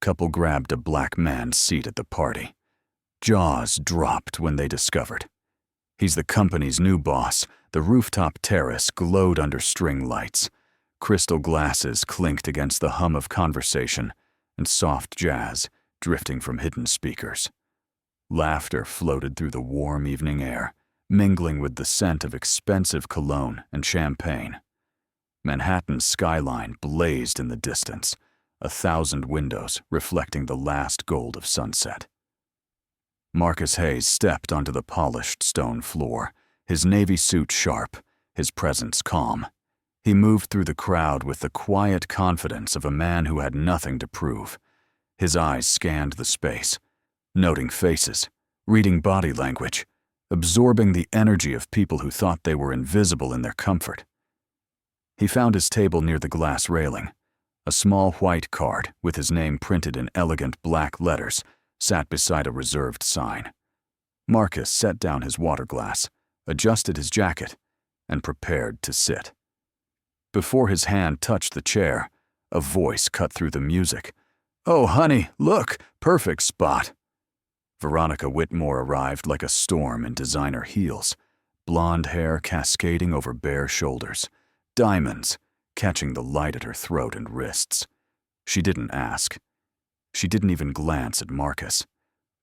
couple grabbed a black man's seat at the party. Jaws dropped when they discovered. He's the company's new boss. The rooftop terrace glowed under string lights. Crystal glasses clinked against the hum of conversation and soft jazz drifting from hidden speakers. Laughter floated through the warm evening air, mingling with the scent of expensive cologne and champagne. Manhattan's skyline blazed in the distance, 1,000 windows reflecting the last gold of sunset. Marcus Hayes stepped onto the polished stone floor, his navy suit sharp, his presence calm. He moved through the crowd with the quiet confidence of a man who had nothing to prove. His eyes scanned the space, noting faces, reading body language, absorbing the energy of people who thought they were invisible in their comfort. He found his table near the glass railing. A small white card with his name printed in elegant black letters sat beside a reserved sign. Marcus set down his water glass, adjusted his jacket, and prepared to sit. Before his hand touched the chair, a voice cut through the music. "Oh, honey, look, perfect spot." Veronica Whitmore arrived like a storm in designer heels, blonde hair cascading over bare shoulders, diamonds catching the light at her throat and wrists. She didn't ask. She didn't even glance at Marcus.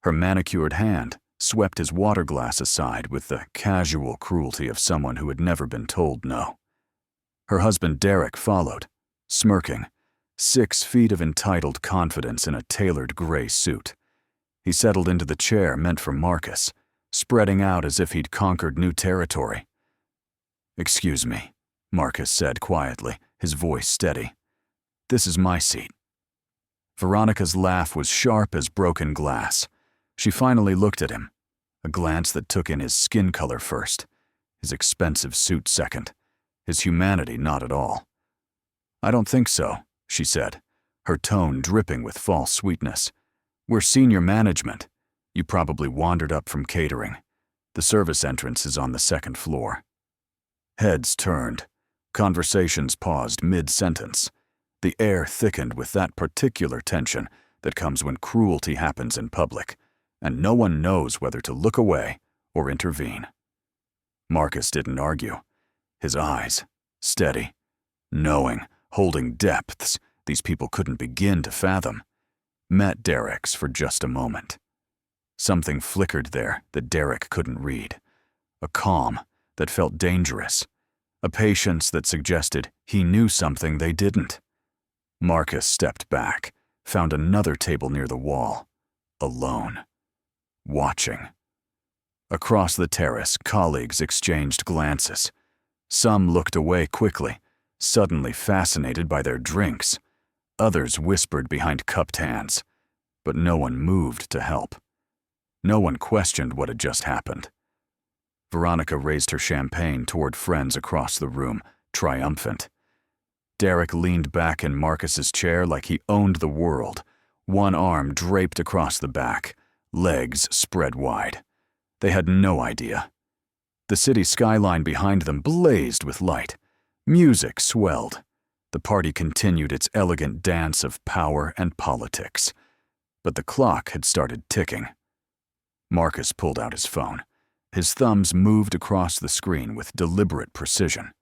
Her manicured hand swept his water glass aside with the casual cruelty of someone who had never been told no. Her husband Derek followed, smirking, 6 feet of entitled confidence in a tailored gray suit. He settled into the chair meant for Marcus, spreading out as if he'd conquered new territory. "Excuse me," Marcus said quietly, his voice steady. "This is my seat." Veronica's laugh was sharp as broken glass. She finally looked at him, a glance that took in his skin color first, his expensive suit second, his humanity not at all. "I don't think so," she said, her tone dripping with false sweetness. "We're senior management. You probably wandered up from catering. The service entrance is on the 2nd floor." Heads turned. Conversations paused mid-sentence. The air thickened with that particular tension that comes when cruelty happens in public, and no one knows whether to look away or intervene. Marcus didn't argue. His eyes, steady, knowing, holding depths these people couldn't begin to fathom, met Derek's for just a moment. Something flickered there that Derek couldn't read. A calm that felt dangerous. A patience that suggested he knew something they didn't. Marcus stepped back, found another table near the wall, alone, watching. Across the terrace, colleagues exchanged glances. Some looked away quickly, suddenly fascinated by their drinks. Others whispered behind cupped hands, but no one moved to help. No one questioned what had just happened. Veronica raised her champagne toward friends across the room, triumphant. Derek leaned back in Marcus's chair like he owned the world, one arm draped across the back, legs spread wide. They had no idea. The city skyline behind them blazed with light. Music swelled. The party continued its elegant dance of power and politics. But the clock had started ticking. Marcus pulled out his phone. His thumbs moved across the screen with deliberate precision.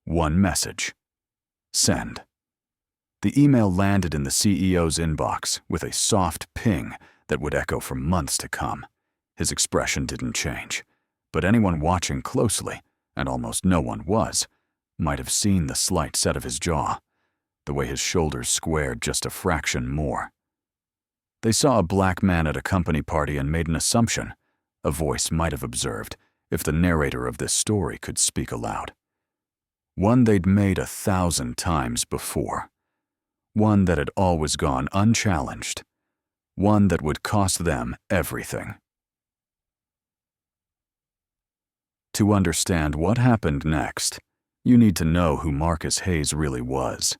One message. Send. The email landed in the CEO's inbox with a soft ping that would echo for months to come. His expression didn't change, but anyone watching closely, and almost no one was, might have seen the slight set of his jaw, the way his shoulders squared just a fraction more. They saw a black man at a company party and made an assumption, a voice might have observed, if the narrator of this story could speak aloud. One they'd made 1,000 times before. One that had always gone unchallenged. One that would cost them everything. To understand what happened next, you need to know who Marcus Hayes really was.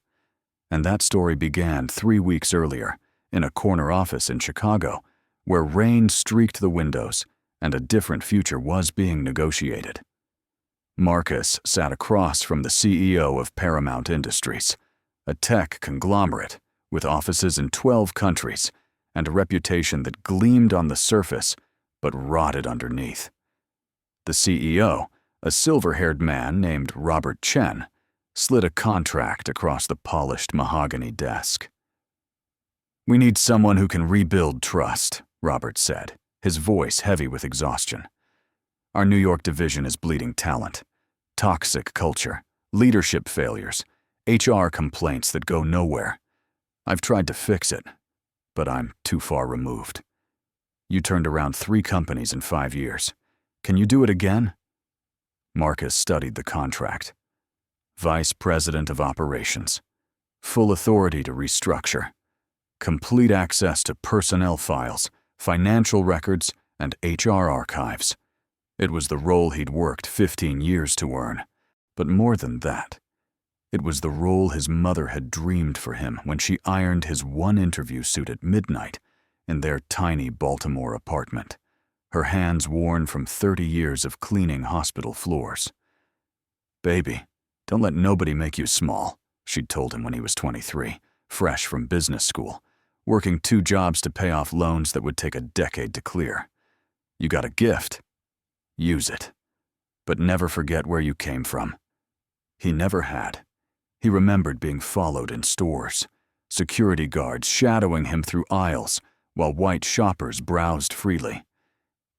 And that story began 3 weeks earlier, in a corner office in Chicago, where rain streaked the windows and a different future was being negotiated. Marcus sat across from the CEO of Paramount Industries, a tech conglomerate with offices in 12 countries and a reputation that gleamed on the surface but rotted underneath. The CEO, a silver-haired man named Robert Chen, slid a contract across the polished mahogany desk. "We need someone who can rebuild trust," Robert said, his voice heavy with exhaustion. "Our New York division is bleeding talent. Toxic culture, leadership failures, HR complaints that go nowhere. I've tried to fix it, but I'm too far removed. You turned around 3 companies in 5 years. Can you do it again?" Marcus studied the contract. Vice President of Operations. Full authority to restructure. Complete access to personnel files, financial records, and HR archives. It was the role he'd worked 15 years to earn. But more than that, it was the role his mother had dreamed for him when she ironed his one interview suit at midnight in their tiny Baltimore apartment, her hands worn from 30 years of cleaning hospital floors. "Baby, don't let nobody make you small," she'd told him when he was 23, fresh from business school, working 2 jobs to pay off loans that would take a decade to clear. "You got a gift. Use it. But never forget where you came from." He never had. He remembered being followed in stores, security guards shadowing him through aisles while white shoppers browsed freely.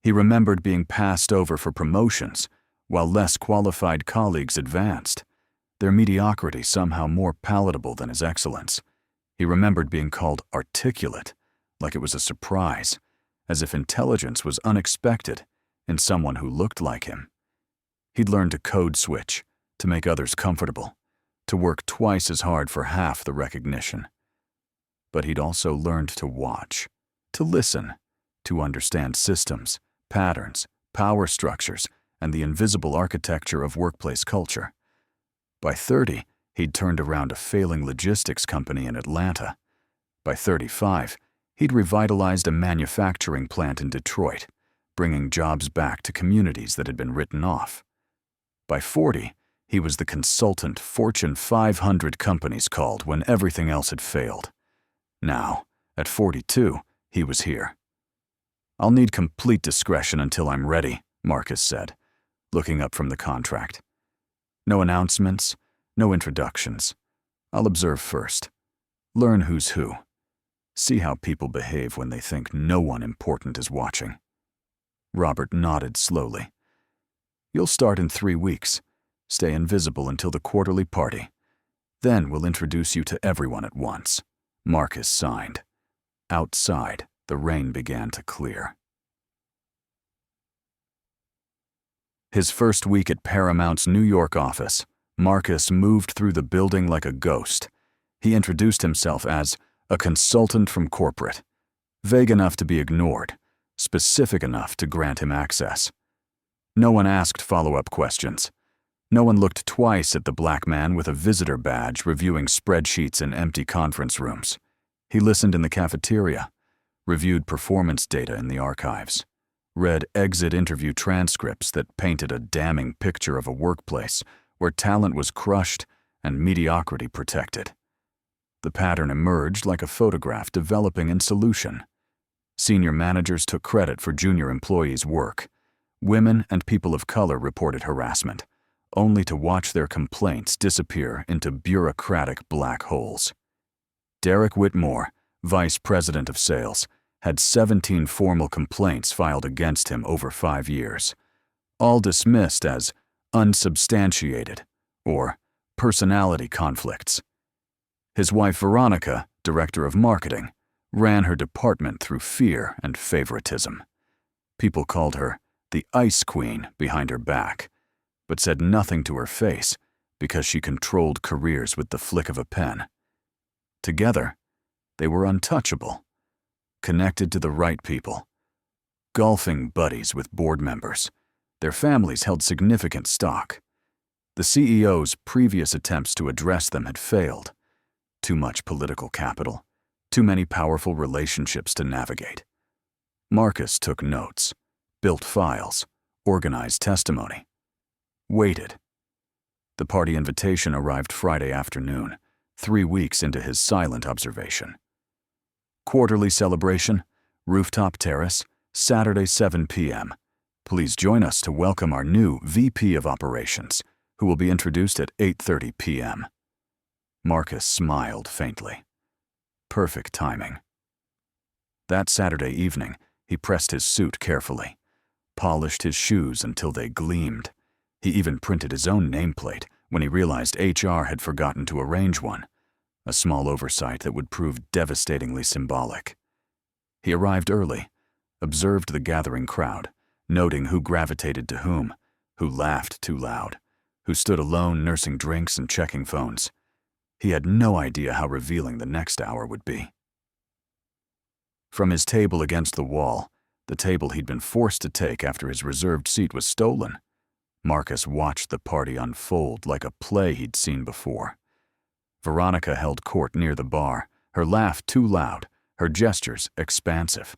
He remembered being passed over for promotions while less qualified colleagues advanced, their mediocrity somehow more palatable than his excellence. He remembered being called articulate, like it was a surprise, as if intelligence was unexpected in someone who looked like him. He'd learned to code switch, to make others comfortable, to work twice as hard for half the recognition. But he'd also learned to watch, to listen, to understand systems, patterns, power structures, and the invisible architecture of workplace culture. By 30, he'd turned around a failing logistics company in Atlanta. By 35, he'd revitalized a manufacturing plant in Detroit, bringing jobs back to communities that had been written off. By 40, he was the consultant Fortune 500 companies called when everything else had failed. Now, at 42, he was here. "I'll need complete discretion until I'm ready," Marcus said, looking up from the contract. "No announcements, no introductions. I'll observe first. Learn who's who. See how people behave when they think no one important is watching." Robert nodded slowly. "You'll start in 3 weeks. Stay invisible until the quarterly party. Then we'll introduce you to everyone at once." Marcus signed. Outside, the rain began to clear. His first week at Paramount's New York office, Marcus moved through the building like a ghost. He introduced himself as a consultant from corporate, vague enough to be ignored, specific enough to grant him access. No one asked follow-up questions. No one looked twice at the black man with a visitor badge reviewing spreadsheets in empty conference rooms. He listened in the cafeteria, reviewed performance data in the archives, read exit interview transcripts that painted a damning picture of a workplace where talent was crushed and mediocrity protected. The pattern emerged like a photograph developing in solution. Senior managers took credit for junior employees' work. Women and people of color reported harassment, only to watch their complaints disappear into bureaucratic black holes. Derek Whitmore, vice president of sales, had 17 formal complaints filed against him over 5 years, all dismissed as unsubstantiated or personality conflicts. His wife Veronica, director of marketing, ran her department through fear and favoritism. People called her the Ice Queen behind her back, but said nothing to her face because she controlled careers with the flick of a pen. Together, they were untouchable, connected to the right people, golfing buddies with board members. Their families held significant stock. The CEO's previous attempts to address them had failed. Too much political capital, too many powerful relationships to navigate. Marcus took notes, built files, organized testimony. Waited. The party invitation arrived Friday afternoon, 3 weeks into his silent observation. Quarterly celebration, rooftop terrace, Saturday 7 p.m. Please join us to welcome our new VP of Operations, who will be introduced at 8:30 p.m. Marcus smiled faintly. Perfect timing. That Saturday evening, he pressed his suit carefully, polished his shoes until they gleamed. He even printed his own nameplate when he realized HR had forgotten to arrange one, a small oversight that would prove devastatingly symbolic. He arrived early, observed the gathering crowd, noting who gravitated to whom, who laughed too loud, who stood alone nursing drinks and checking phones. He had no idea how revealing the next hour would be. From his table against the wall, the table he'd been forced to take after his reserved seat was stolen, Marcus watched the party unfold like a play he'd seen before. Veronica held court near the bar, her laugh too loud, her gestures expansive.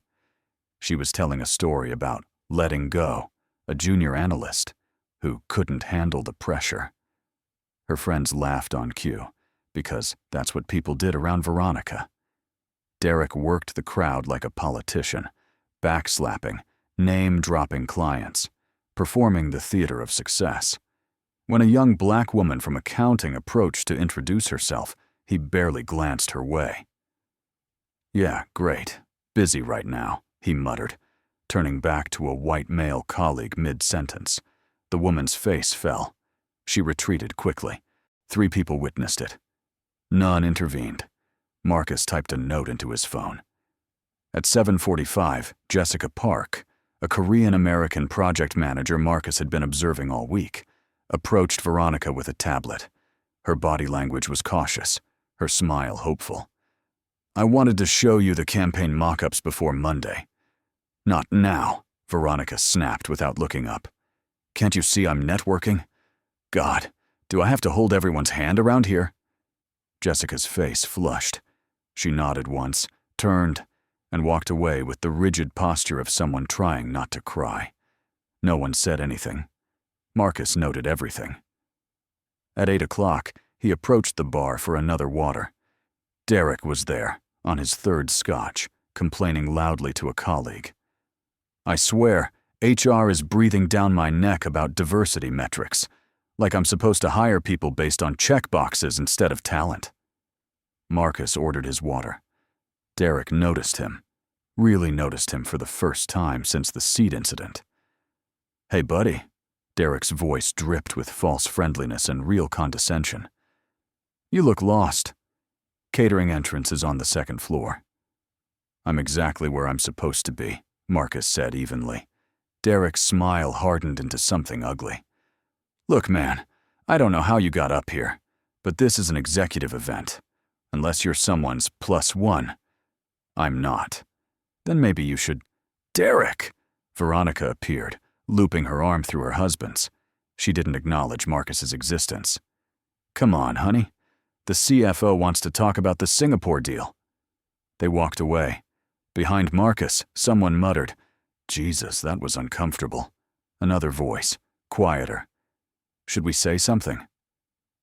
She was telling a story about letting go, a junior analyst who couldn't handle the pressure. Her friends laughed on cue, because that's what people did around Veronica. Derek worked the crowd like a politician, backslapping, name-dropping clients, performing the theater of success. When a young black woman from accounting approached to introduce herself, he barely glanced her way. "Yeah, great. Busy right now," he muttered, turning back to a white male colleague mid-sentence. The woman's face fell. She retreated quickly. 3 people witnessed it. None intervened. Marcus typed a note into his phone. At 7:45, Jessica Park, a Korean-American project manager Marcus had been observing all week, approached Veronica with a tablet. Her body language was cautious, her smile hopeful. "I wanted to show you the campaign mock-ups before Monday." "Not now," Veronica snapped without looking up. "Can't you see I'm networking? God, do I have to hold everyone's hand around here?" Jessica's face flushed. She nodded once, turned, and walked away with the rigid posture of someone trying not to cry. No one said anything. Marcus noted everything. At 8 o'clock, he approached the bar for another water. Derek was there, on his 3rd scotch, complaining loudly to a colleague. "I swear, HR is breathing down my neck about diversity metrics, like I'm supposed to hire people based on checkboxes instead of talent." Marcus ordered his water. Derek noticed him, really noticed him for the first time since the seat incident. "Hey, buddy." Derek's voice dripped with false friendliness and real condescension. "You look lost. Catering entrance is on the 2nd floor." "I'm exactly where I'm supposed to be," Marcus said evenly. Derek's smile hardened into something ugly. "Look, man, I don't know how you got up here, but this is an executive event. Unless you're someone's +1. I'm not. Then maybe you should—" "Derek!" Veronica appeared, looping her arm through her husband's. She didn't acknowledge Marcus's existence. "Come on, honey. The CFO wants to talk about the Singapore deal." They walked away. Behind Marcus, someone muttered, "Jesus, that was uncomfortable." Another voice, quieter. "Should we say something?"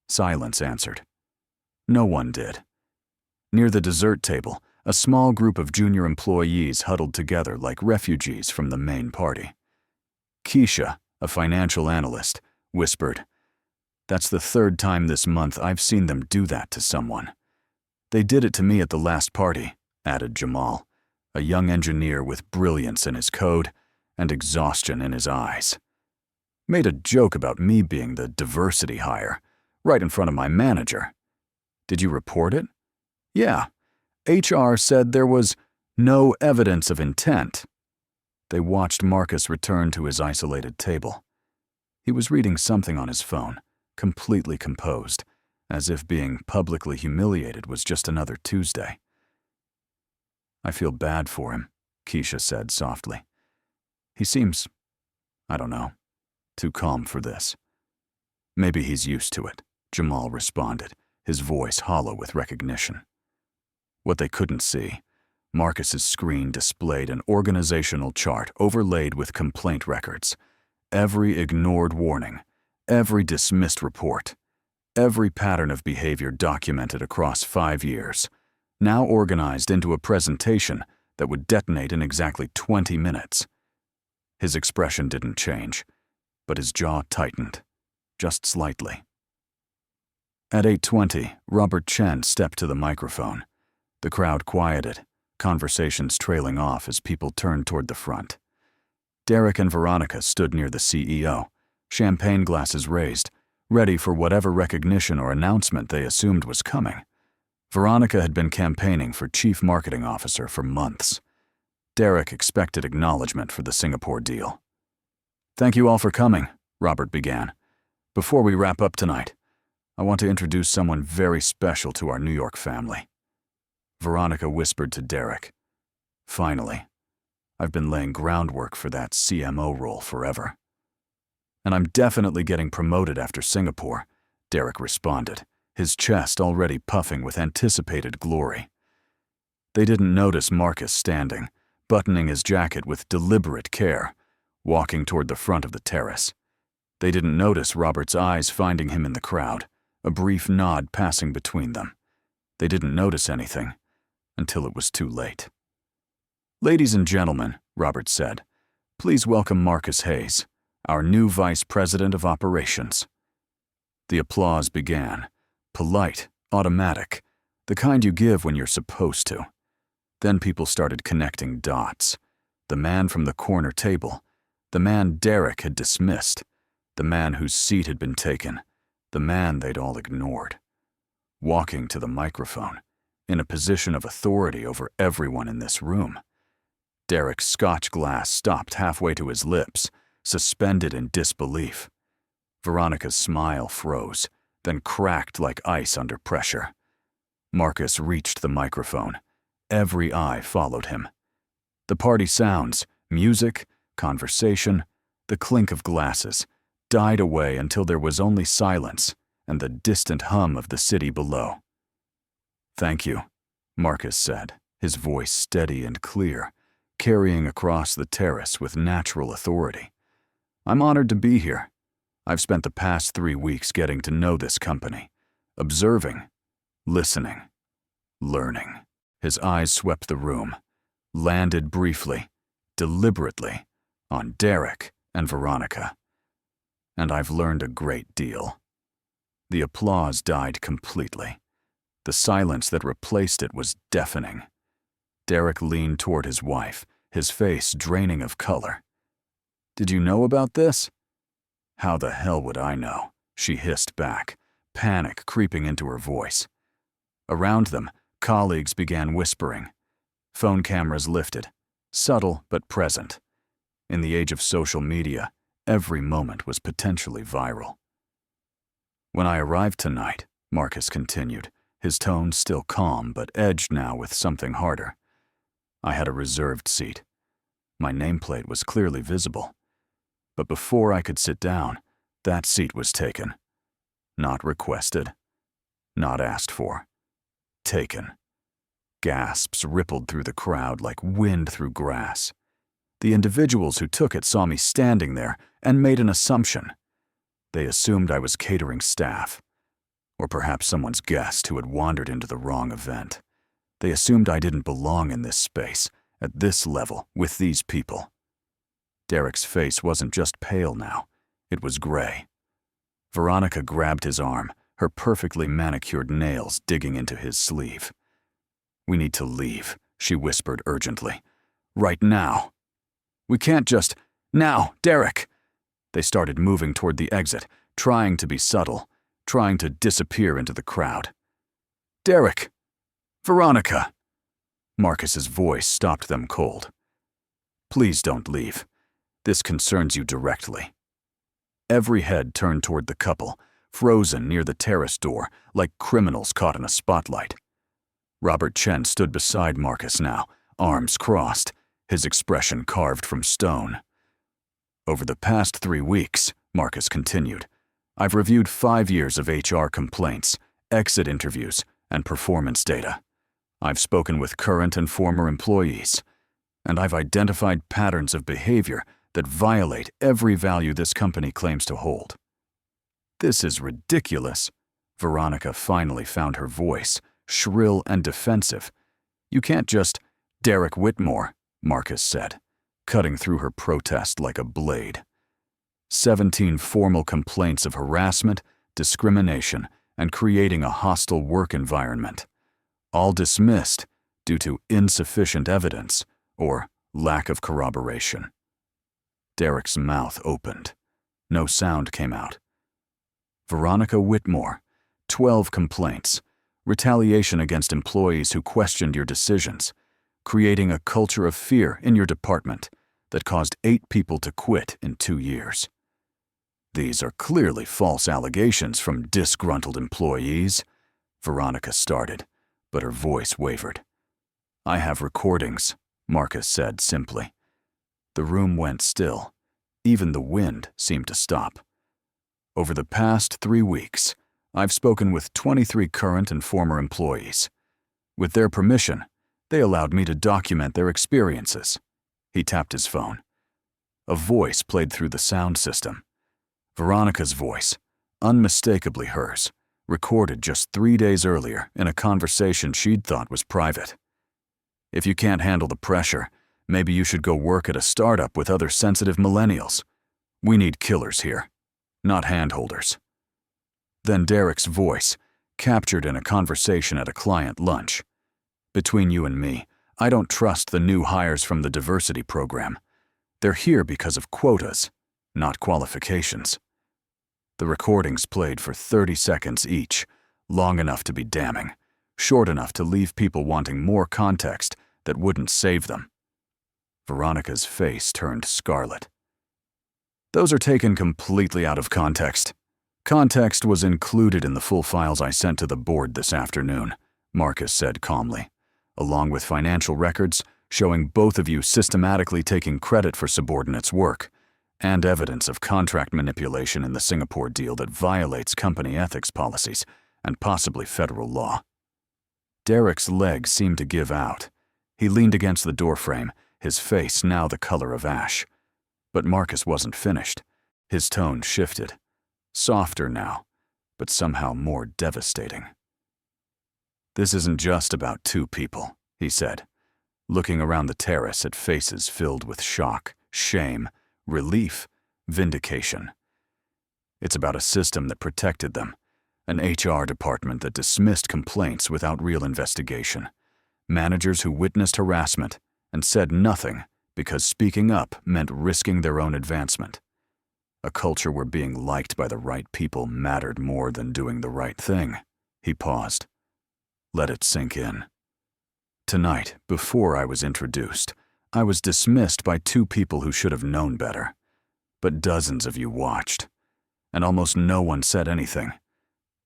Silence answered. No one did. Near the dessert table, a small group of junior employees huddled together like refugees from the main party. Keisha, a financial analyst, whispered, "That's the 3rd time this month I've seen them do that to someone." "They did it to me at the last party," added Jamal, a young engineer with brilliance in his code and exhaustion in his eyes. "Made a joke about me being the diversity hire, right in front of my manager." "Did you report it?" "Yeah. HR said there was no evidence of intent." They watched Marcus return to his isolated table. He was reading something on his phone, completely composed, as if being publicly humiliated was just another Tuesday. "I feel bad for him," Keisha said softly. "He seems, I don't know, too calm for this." "Maybe he's used to it," Jamal responded, his voice hollow with recognition. What they couldn't see, Marcus's screen displayed an organizational chart overlaid with complaint records, every ignored warning, every dismissed report, Every pattern of behavior documented across 5 years, now organized into a presentation that would detonate in exactly 20 minutes. His expression didn't change, but his jaw tightened, just slightly. At 8:20, Robert Chen stepped to the microphone. The crowd quieted, conversations trailing off as people turned toward the front. Derek and Veronica stood near the CEO, champagne glasses raised, ready for whatever recognition or announcement they assumed was coming. Veronica had been campaigning for Chief Marketing Officer for months. Derek expected acknowledgement for the Singapore deal. "Thank you all for coming," Robert began. "Before we wrap up tonight, I want to introduce someone very special to our New York family." Veronica whispered to Derek, "Finally, I've been laying groundwork for that CMO role forever." "And I'm definitely getting promoted after Singapore," Derek responded, his chest already puffing with anticipated glory. They didn't notice Marcus standing, buttoning his jacket with deliberate care, walking toward the front of the terrace. They didn't notice Robert's eyes finding him in the crowd, a brief nod passing between them. They didn't notice anything until it was too late. "Ladies and gentlemen," Robert said, "please welcome Marcus Hayes, our new Vice President of Operations." The applause began, polite, automatic, the kind you give when you're supposed to. Then people started connecting dots. The man from the corner table, the man Derek had dismissed, the man whose seat had been taken, the man they'd all ignored. Walking to the microphone, in a position of authority over everyone in this room. Derek's Scotch glass stopped halfway to his lips, suspended in disbelief. Veronica's smile froze, then cracked like ice under pressure. Marcus reached the microphone. Every eye followed him. The party sounds, music, conversation, the clink of glasses, died away until there was only silence and the distant hum of the city below. "Thank you," Marcus said, his voice steady and clear, carrying across the terrace with natural authority. "I'm honored to be here. I've spent the past 3 weeks getting to know this company, observing, listening, learning." His eyes swept the room, landed briefly, deliberately, on Derek and Veronica. "And I've learned a great deal." The applause died completely. The silence that replaced it was deafening. Derek leaned toward his wife, his face draining of color. "Did you know about this?" "How the hell would I know?" she hissed back, panic creeping into her voice. Around them, colleagues began whispering. Phone cameras lifted, subtle but present. In the age of social media, every moment was potentially viral. "When I arrived tonight," Marcus continued, his tone still calm but edged now with something harder, "I had a reserved seat. My nameplate was clearly visible. But before I could sit down, that seat was taken. Not requested. Not asked for. Taken." Gasps rippled through the crowd like wind through grass. The individuals who took it saw me standing there and made an assumption. They assumed I was catering staff, or perhaps someone's guest who had wandered into the wrong event. They assumed I didn't belong in this space, at this level, with these people. Derek's face wasn't just pale now, it was gray. Veronica grabbed his arm, her perfectly manicured nails digging into his sleeve. "We need to leave," she whispered urgently. "Right now." "We can't just— Now, Derek!" They started moving toward the exit, trying to be subtle, trying to disappear into the crowd. "Derek! Veronica!" Marcus's voice stopped them cold. "Please don't leave. This concerns you directly." Every head turned toward the couple, frozen near the terrace door, like criminals caught in a spotlight. Robert Chen stood beside Marcus now, arms crossed, his expression carved from stone. "Over the past 3 weeks," Marcus continued, "I've reviewed 5 years of HR complaints, exit interviews, and performance data. I've spoken with current and former employees, and I've identified patterns of behavior that violate every value this company claims to hold." "This is ridiculous," Veronica finally found her voice, shrill and defensive. "You can't just—" "Derek Whitmore," Marcus said, cutting through her protest like a blade. 17 formal complaints of harassment, discrimination, and creating a hostile work environment. All dismissed due to insufficient evidence or lack of corroboration. Derek's mouth opened. No sound came out. "Veronica Whitmore, 12 complaints, retaliation against employees who questioned your decisions, creating a culture of fear in your department that caused 8 people to quit in 2 years. These are clearly false allegations from disgruntled employees," Veronica started, but her voice wavered. "I have recordings," Marcus said simply. The room went still. Even the wind seemed to stop. "Over the past 3 weeks, I've spoken with 23 current and former employees. With their permission, they allowed me to document their experiences." He tapped his phone. A voice played through the sound system. Veronica's voice, unmistakably hers, recorded just 3 days earlier in a conversation she'd thought was private. "If you can't handle the pressure, maybe you should go work at a startup with other sensitive millennials. We need killers here, not handholders." Then Derek's voice, captured in a conversation at a client lunch. "Between you and me, I don't trust the new hires from the diversity program. They're here because of quotas, not qualifications." The recordings played for 30 seconds each, long enough to be damning, short enough to leave people wanting more context that wouldn't save them. Veronica's face turned scarlet. "Those are taken completely out of context. Context was included in the full files I sent to the board this afternoon," Marcus said calmly, "along with financial records showing both of you systematically taking credit for subordinates' work, and evidence of contract manipulation in the Singapore deal that violates company ethics policies and possibly federal law." Derek's legs seemed to give out. He leaned against the doorframe, his face now the color of ash. But Marcus wasn't finished. His tone shifted. Softer now, but somehow more devastating. "This isn't just about 2 people," he said, looking around the terrace at faces filled with shock, shame, relief, vindication. "It's about a system that protected them, an HR department that dismissed complaints without real investigation, managers who witnessed harassment and said nothing because speaking up meant risking their own advancement. A culture where being liked by the right people mattered more than doing the right thing." He paused. "Let it sink in. Tonight, before I was introduced, I was dismissed by 2 people who should have known better. But dozens of you watched, and almost no one said anything.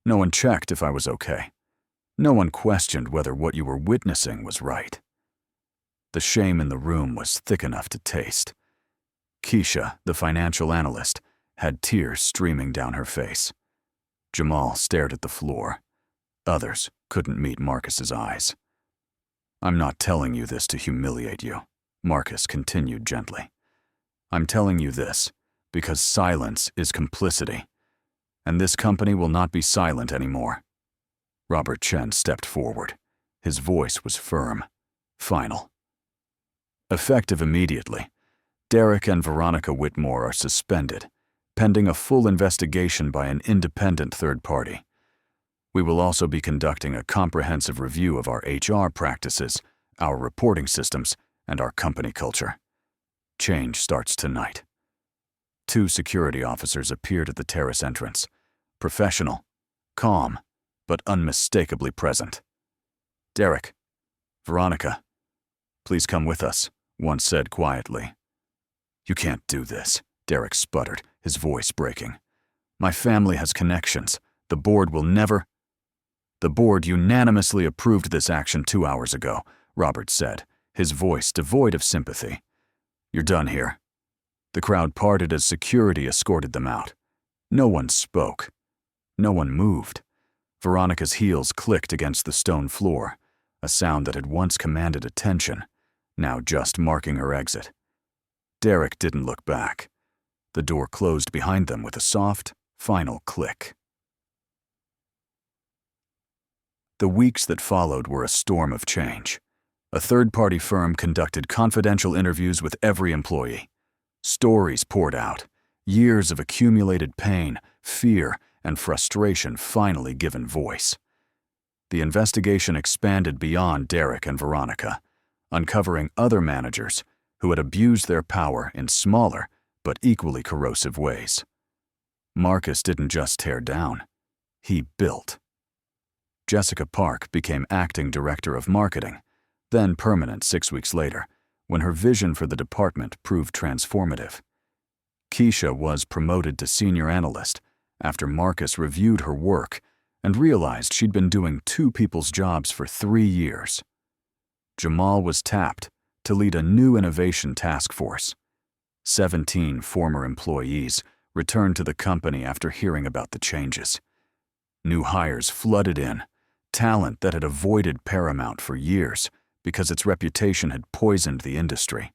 No one checked if I was okay. No one questioned whether what you were witnessing was right." The shame in the room was thick enough to taste. Keisha, the financial analyst, had tears streaming down her face. Jamal stared at the floor. Others couldn't meet Marcus's eyes. "I'm not telling you this to humiliate you," Marcus continued gently. "I'm telling you this because silence is complicity, and this company will not be silent anymore." Robert Chen stepped forward. His voice was firm, final. "Effective immediately, Derek and Veronica Whitmore are suspended, pending a full investigation by an independent third party. We will also be conducting a comprehensive review of our HR practices, our reporting systems, and our company culture. Change starts tonight." 2 security officers appeared at the terrace entrance, professional, calm, but unmistakably present. "Derek, Veronica, please come with us," one said quietly. "You can't do this," Derek sputtered, his voice breaking. "My family has connections. The board will never—" "The board unanimously approved this action 2 hours ago," Robert said, his voice devoid of sympathy. "You're done here." The crowd parted as security escorted them out. No one spoke. No one moved. Veronica's heels clicked against the stone floor, a sound that had once commanded attention, now just marking her exit. Derek didn't look back. The door closed behind them with a soft, final click. The weeks that followed were a storm of change. A third-party firm conducted confidential interviews with every employee. Stories poured out, years of accumulated pain, fear, and frustration finally given voice. The investigation expanded beyond Derek and Veronica, uncovering other managers who had abused their power in smaller but equally corrosive ways. Marcus didn't just tear down, he built. Jessica Park became acting director of marketing, then permanent 6 weeks later, when her vision for the department proved transformative. Keisha was promoted to senior analyst after Marcus reviewed her work and realized she'd been doing 2 people's jobs for 3 years. Jamal was tapped to lead a new innovation task force. 17 former employees returned to the company after hearing about the changes. New hires flooded in, talent that had avoided Paramount for years because its reputation had poisoned the industry.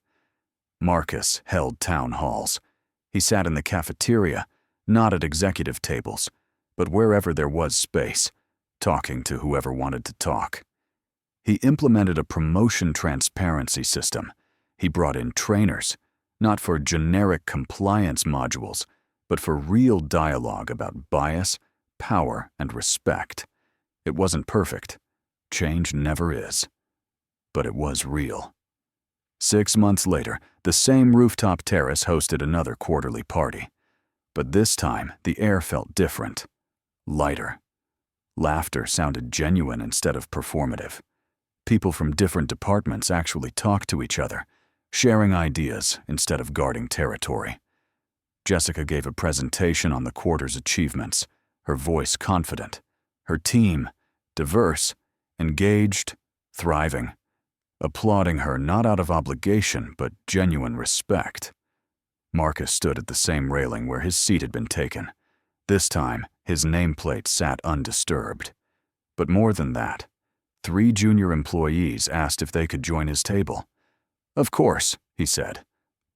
Marcus held town halls. He sat in the cafeteria, not at executive tables, but wherever there was space, talking to whoever wanted to talk. He implemented a promotion transparency system. He brought in trainers, not for generic compliance modules, but for real dialogue about bias, power, and respect. It wasn't perfect. Change never is. But it was real. 6 months later, the same rooftop terrace hosted another quarterly party. But this time, the air felt different. Lighter. Laughter sounded genuine instead of performative. People from different departments actually talked to each other, sharing ideas instead of guarding territory. Jessica gave a presentation on the quarter's achievements, her voice confident, her team diverse, engaged, thriving, applauding her not out of obligation but genuine respect. Marcus stood at the same railing where his seat had been taken. This time, his nameplate sat undisturbed. But more than that, 3 junior employees asked if they could join his table. "Of course," he said,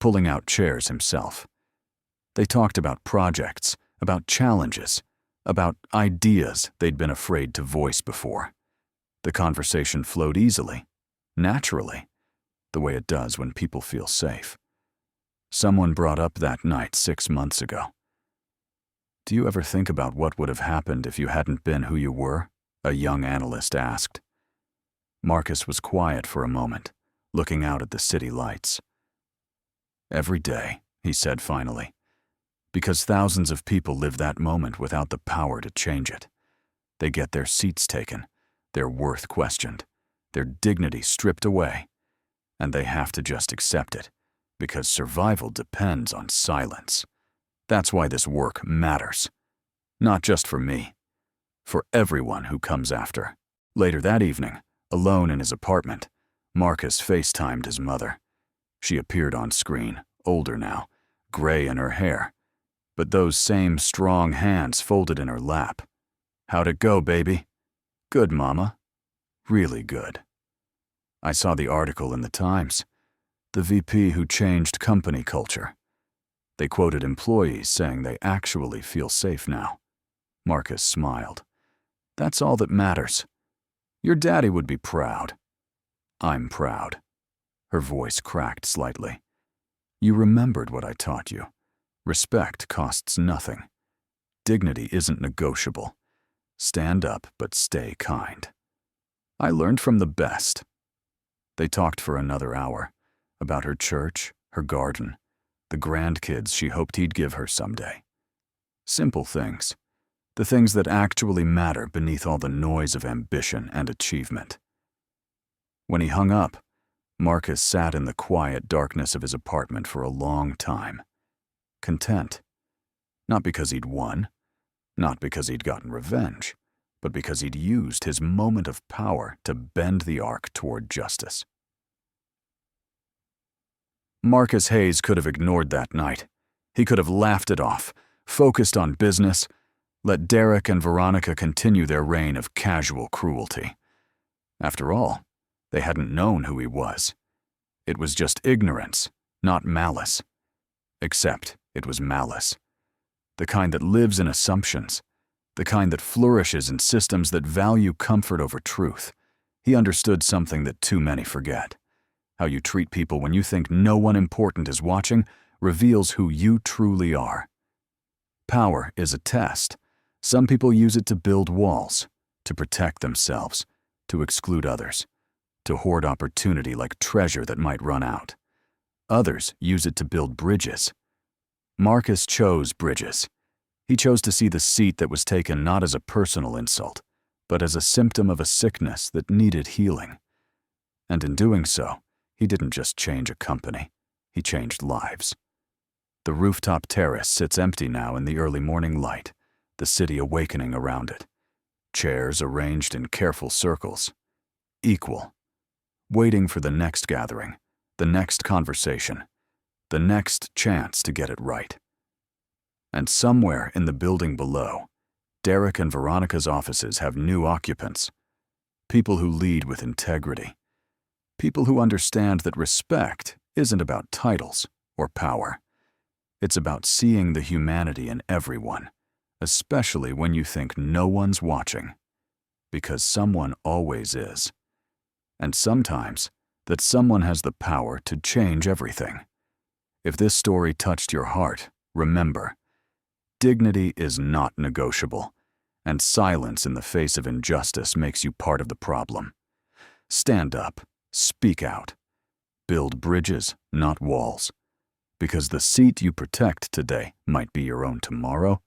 pulling out chairs himself. They talked about projects, about challenges, about ideas they'd been afraid to voice before. The conversation flowed easily, naturally, the way it does when people feel safe. Someone brought up that night 6 months ago. "Do you ever think about what would have happened if you hadn't been who you were?" a young analyst asked. Marcus was quiet for a moment, looking out at the city lights. "Every day," he said finally, "because thousands of people live that moment without the power to change it. They get their seats taken, their worth questioned, their dignity stripped away, and they have to just accept it, because survival depends on silence. That's why this work matters. Not just for me, for everyone who comes after." Later that evening, alone in his apartment, Marcus FaceTimed his mother. She appeared on screen, older now, gray in her hair, but those same strong hands folded in her lap. "How'd it go, baby?" "Good, Mama. Really good. I saw the article in the Times. The VP who changed company culture. They quoted employees saying they actually feel safe now." Marcus smiled. "That's all that matters. Your daddy would be proud." "I'm proud." Her voice cracked slightly. "You remembered what I taught you. Respect costs nothing. Dignity isn't negotiable. Stand up, but stay kind. I learned from the best." They talked for another hour, about her church, her garden, the grandkids she hoped he'd give her someday. Simple things, the things that actually matter beneath all the noise of ambition and achievement. When he hung up, Marcus sat in the quiet darkness of his apartment for a long time. Content. Not because he'd won, not because he'd gotten revenge, but because he'd used his moment of power to bend the arc toward justice. Marcus Hayes could have ignored that night. He could have laughed it off, focused on business, let Derek and Veronica continue their reign of casual cruelty. After all, they hadn't known who he was. It was just ignorance, not malice. Except it was malice. The kind that lives in assumptions, the kind that flourishes in systems that value comfort over truth. He understood something that too many forget. How you treat people when you think no one important is watching reveals who you truly are. Power is a test. Some people use it to build walls, to protect themselves, to exclude others, to hoard opportunity like treasure that might run out. Others use it to build bridges. Marcus chose bridges. He chose to see the seat that was taken not as a personal insult, but as a symptom of a sickness that needed healing. And in doing so, he didn't just change a company, he changed lives. The rooftop terrace sits empty now in the early morning light, the city awakening around it. Chairs arranged in careful circles, equal, waiting for the next gathering, the next conversation, the next chance to get it right. And somewhere in the building below, Derek and Veronica's offices have new occupants, people who lead with integrity, people who understand that respect isn't about titles or power. It's about seeing the humanity in everyone, especially when you think no one's watching, because someone always is. And sometimes, that someone has the power to change everything. If this story touched your heart, remember, dignity is not negotiable, and silence in the face of injustice makes you part of the problem. Stand up, speak out, build bridges, not walls, because the seat you protect today might be your own tomorrow,